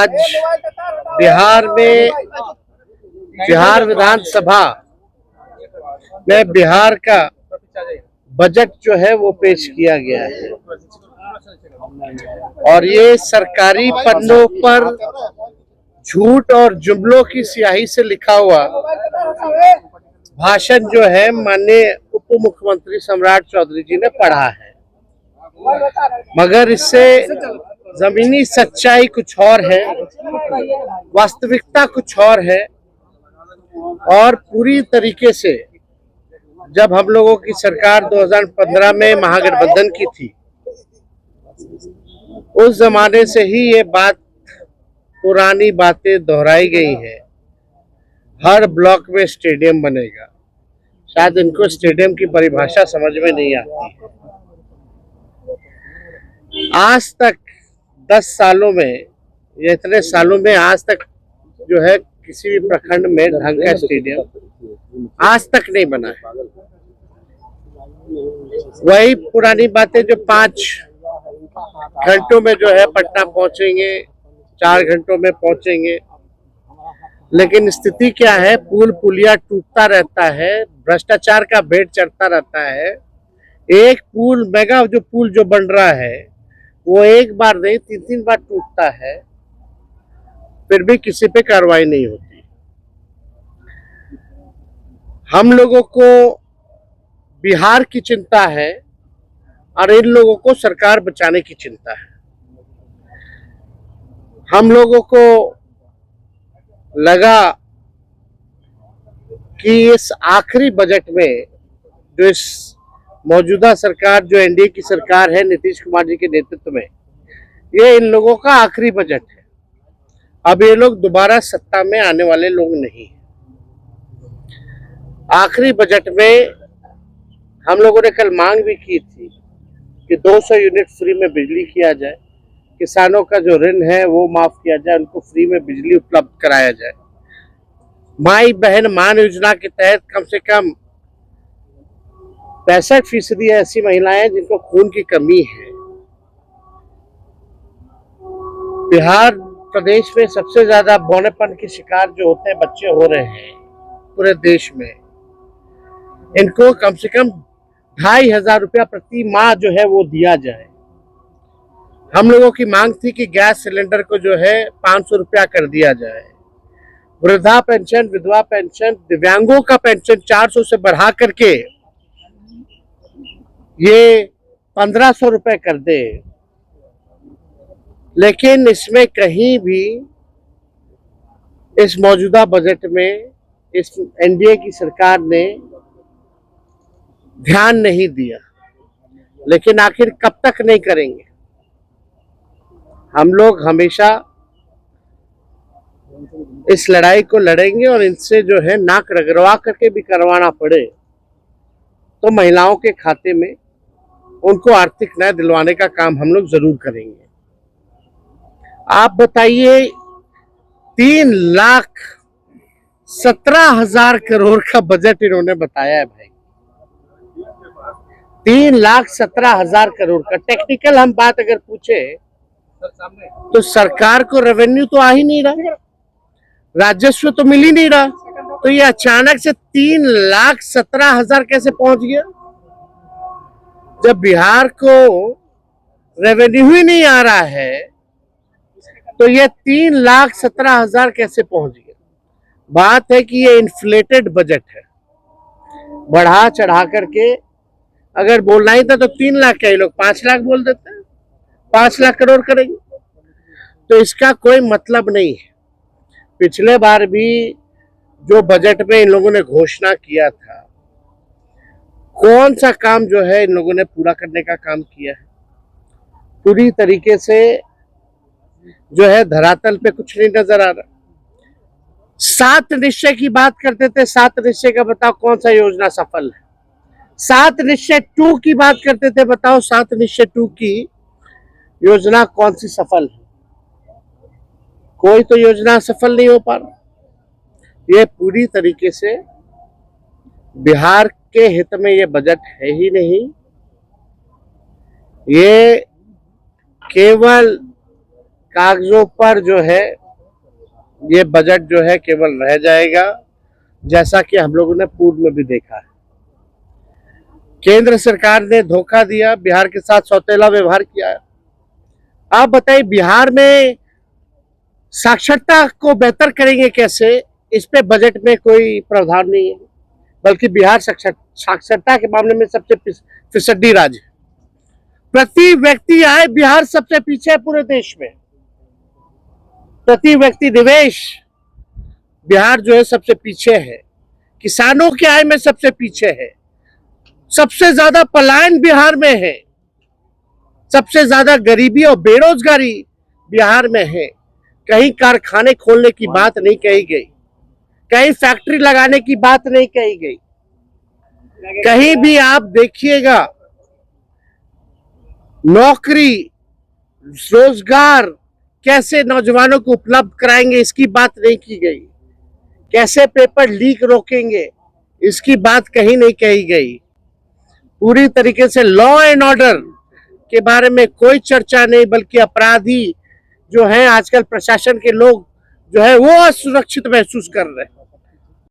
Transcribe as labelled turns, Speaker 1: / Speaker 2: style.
Speaker 1: आज बिहार में बिहार विधानसभा में बिहार का बजट जो है वो पेश किया गया है और ये सरकारी पन्नों पर झूठ और जुमलों की स्याही से लिखा हुआ भाषण जो है माननीय उप मुख्यमंत्री सम्राट चौधरी जी ने पढ़ा है, मगर इससे जमीनी सच्चाई कुछ और है, वास्तविकता कुछ और है। और पूरी तरीके से जब हम लोगों की सरकार 2015 में महागठबंधन की थी, उस जमाने से ही ये बात पुरानी बातें दोहराई गई है। हर ब्लॉक में स्टेडियम बनेगा। शायद इनको स्टेडियम की परिभाषा समझ में नहीं आती है। आज तक 10 सालों में या इतने सालों में आज तक जो है किसी भी प्रखंड में ढंग का स्टेडियम आज तक नहीं बना है। वही पुरानी बातें जो 5 घंटों में जो है पटना पहुंचेंगे, 4 घंटों में पहुंचेंगे, लेकिन स्थिति क्या है? पुल पुलिया टूटता रहता है, भ्रष्टाचार का भेंट चढ़ता रहता है। एक पुल मेगा जो पुल जो बन रहा है वो एक बार नहीं 3-3 बार टूटता है, फिर भी किसी पे कार्रवाई नहीं होती। हम लोगों को बिहार की चिंता है और इन लोगों को सरकार बचाने की चिंता है। हम लोगों को लगा कि इस आखिरी बजट में जो इस मौजूदा सरकार जो एनडीए की सरकार है नीतीश कुमार जी के नेतृत्व में, ये इन लोगों का आखिरी बजट है। अब ये लोग दोबारा सत्ता में आने वाले लोग नहीं हैं। आखिरी बजट में हम लोगों ने कल मांग भी की थी कि 200 यूनिट फ्री में बिजली किया जाए, किसानों का जो ऋण है वो माफ किया जाए, उनको फ्री में बिजली उपलब्ध कराया जाए। माई बहन मान योजना के तहत कम से कम 65% ऐसी महिलाएं जिनको खून की कमी है। बिहार प्रदेश में सबसे ज्यादा बौनेपन के शिकार जो होते हैं बच्चे हो रहे हैं पूरे देश में। इनको कम से कम 2500 रुपया प्रति माह जो है वो दिया जाए। हम लोगों की मांग थी कि गैस सिलेंडर को जो है 500 रुपया कर दिया जाए। वृद्धा पेंशन, विधवा पेंशन, दिव्यांगों का पेंशन 400 से बढ़ा करके ये 1500 रुपए कर दे। लेकिन इसमें कहीं भी इस मौजूदा बजट में इस एनडीए की सरकार ने ध्यान नहीं दिया। लेकिन आखिर कब तक नहीं करेंगे? हम लोग हमेशा इस लड़ाई को लड़ेंगे और इनसे जो है नाक रगड़वा करके भी करवाना पड़े तो महिलाओं के खाते में उनको आर्थिक न्याय दिलवाने का काम हम लोग जरूर करेंगे। आप बताइए, 3,17,000 करोड़ का बजट इन्होंने बताया है भाई। 3,17,000 करोड़ का। टेक्निकल हम बात अगर पूछे तो सरकार को रेवेन्यू तो आ ही नहीं रहा, राजस्व तो मिल ही नहीं रहा, तो ये अचानक से 3,17,000 कैसे पहुंच गया? जब बिहार को रेवेन्यू ही नहीं आ रहा है तो ये 3,17,000 कैसे पहुंच गया? बात है कि ये इन्फ्लेटेड बजट है। बढ़ा चढ़ा करके अगर बोलना ही था तो 3 लाख का, ही लोग 5 लाख बोल देते हैं, 5 लाख करोड़ करेंगे, तो इसका कोई मतलब नहीं है। पिछले बार भी जो बजट में इन लोगों ने घोषणा किया था, कौन सा काम जो है इन लोगों ने पूरा करने का काम किया है? पूरी तरीके से जो है धरातल पे कुछ नहीं नजर आ रहा। 7 निश्चय की बात करते थे, 7 निश्चय का बताओ कौन सा योजना सफल है? 7 निश्चय 2 की बात करते थे, बताओ 7 निश्चय 2 की योजना कौन सी सफल है? कोई तो योजना सफल नहीं हो पा रहा। ये पूरी तरीके से बिहार के हित में ये बजट है ही नहीं। ये केवल कागजों पर जो है ये बजट जो है केवल रह जाएगा, जैसा कि हम लोगों ने पूर्व में भी देखा है। केंद्र सरकार ने धोखा दिया, बिहार के साथ सौतेला व्यवहार किया है। आप बताइए, बिहार में साक्षरता को बेहतर करेंगे कैसे? इस पे बजट में कोई प्रावधान नहीं है, बल्कि बिहार साक्षरता के मामले में सबसे फिसड्डी राज्य है। प्रति व्यक्ति आय बिहार सबसे पीछे है पूरे देश में। प्रति व्यक्ति निवेश बिहार जो है सबसे पीछे है। किसानों की आय में सबसे पीछे है। सबसे ज्यादा पलायन बिहार में है। सबसे ज्यादा गरीबी और बेरोजगारी बिहार में है। कहीं कारखाने खोलने की बात नहीं कही गई, कहीं फैक्ट्री लगाने की बात नहीं कही गई। कहीं भी आप देखिएगा नौकरी, रोजगार कैसे नौजवानों को उपलब्ध कराएंगे इसकी बात नहीं की गई। कैसे पेपर लीक रोकेंगे इसकी बात कहीं नहीं कही गई। पूरी तरीके से लॉ एंड ऑर्डर के बारे में कोई चर्चा नहीं, बल्कि अपराधी जो है आजकल प्रशासन के लोग जो है वो असुरक्षित महसूस कर रहे हैं।